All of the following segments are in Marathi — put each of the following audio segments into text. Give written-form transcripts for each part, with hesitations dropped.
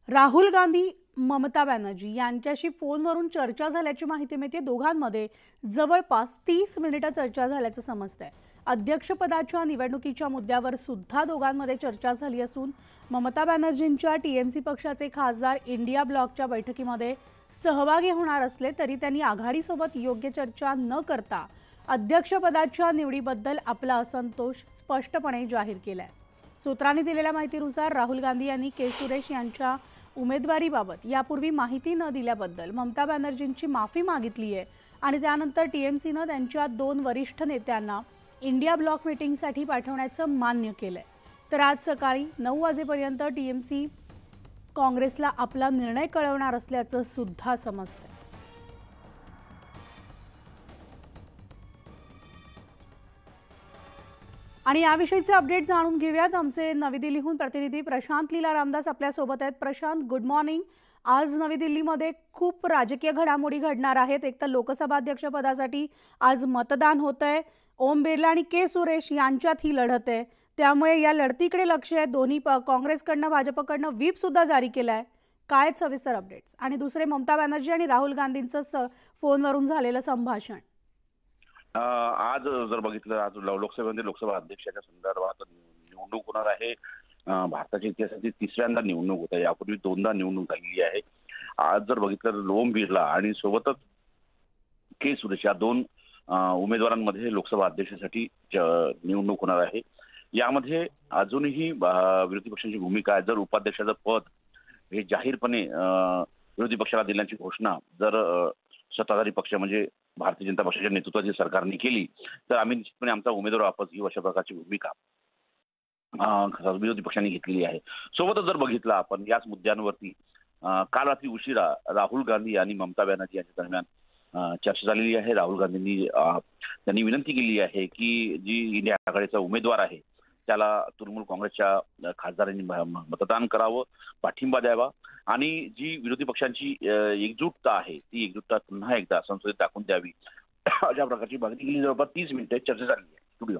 राहुल गांधी, ममता बॅनर्जी यांच्याशी फोनवरून चर्चा झाल्याची माहिती मिळते। दोघांमध्ये जवळपास 30 मिनिटे चर्चा झाल्याचं समजतंय। अध्यक्षपदाच्या निवडणुकीच्या मुद्द्यावर सुद्धा दोघांमध्ये चर्चा झाली असून ममता बॅनर्जींच्या टीएमसी पक्षाचे खासदार इंडिया ब्लॉकच्या बैठकीमध्ये सहभागी होणार असले तरी त्यांनी आघाडीसोबत योग्य चर्चा न करता अध्यक्षपदाच्या निवडीबद्दल आपला असंतोष स्पष्टपणे जाहीर केलाय। सूत्रांनी दिलेल्या माहितीनुसार राहुल गांधी यांनी के सुरेश यांच्या उमेदवारीबाबत यापूर्वी माहिती न दिल्याबद्दल ममता बॅनर्जींची माफी मागितली आहे आणि त्यानंतर टीएमसीने त्यांच्या 2 वरिष्ठ नेत्यांना इंडिया ब्लॉक मीटिंगसाठी पाठवण्याचं मान्य केलंय। तर आज सकाळी 9 वाजेपर्यंत टीएमसी काँग्रेसला आपला निर्णय कळवणार असल्याचं सुद्धा समजतंय। आणि याविषयीचे अपडेट जाणून घेऊयात। आमचे नवी दिल्लीहून प्रतिनिधी प्रशांत लीला रामदास आपल्या सोबत आहेत। Prashant, good morning. आज नवी दिल्लीमध्ये खूप राजकीय घडामोडी घडणार आहेत। एक तर लोकसभा अध्यक्षपदासाठी आज मतदान होतंय। ओम बिर्ला आणि के सुरेश यांच्यात ही लढत आहे, त्यामुळे या लढतीकडे लक्ष आहे। दोन्ही काँग्रेसकडनं भाजपकडनं व्हीप सुद्धा जारी केलाय। काय सविस्तर अपडेट्स? आणि दुसरे ममता बॅनर्जी आणि राहुल गांधींचं फोनवरून झालेलं संभाषण। आज जर बघितलं, आज लोकसभेमध्ये लोकसभा अध्यक्षाच्या संदर्भात निवडणूक होणार आहे। भारताच्या इतिहासातील तिसऱ्यांदा निवडणूक होत आहे। यापूर्वी 2दा निवडणूक झालेली आहे। आज जर बघितलं, ओम बिर्ला आणि सोबतच के सुरेश या 2 उमेदवारांमध्ये लोकसभा अध्यक्षासाठी निवडणूक होणार आहे। यामध्ये अजूनही विरोधी पक्षांची भूमिका आहे। जर उपाध्यक्षाचं पद हे जाहीरपणे विरोधी पक्षाला देण्याची घोषणा जर सत्ताधारी पक्ष म्हणजे भारतीय जनता पक्षाच्या नेतृत्वाची सरकारने केली तर आम्ही निश्चितपणे आमचा उमेदवार वापस घेऊ, अशा प्रकारची भूमिका विरोधी पक्षांनी घेतलेली आहे। सोबतच जर बघितलं आपण याच मुद्द्यांवरती काल रात्री उशिरा राहुल गांधी आणि ममता बॅनर्जी यांच्या दरम्यान चर्चा झालेली आहे। राहुल गांधींनी त्यांनी विनंती केली आहे की जी इंडिया आघाडीचा उमेदवार आहे त्याला तृणमूल काँग्रेसच्या खासदारांनी मतदान करावं, पाठिंबा द्यावा आणि जी विरोधी पक्षांची एकजुटता आहे ती एकजुटता पुन्हा एकदा संसदेत दाखवून द्यावी, अशा प्रकारची मागणी केली। जवळपास 30 मिनिटे चर्चा झाली आहे। स्टुडिओ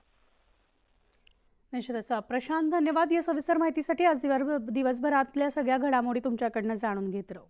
निश्चितच प्रशांत, धन्यवाद या सविस्तर माहितीसाठी। आज दिवसभरातल्या सगळ्या घडामोडी तुमच्याकडनं जाणून घेत राहू।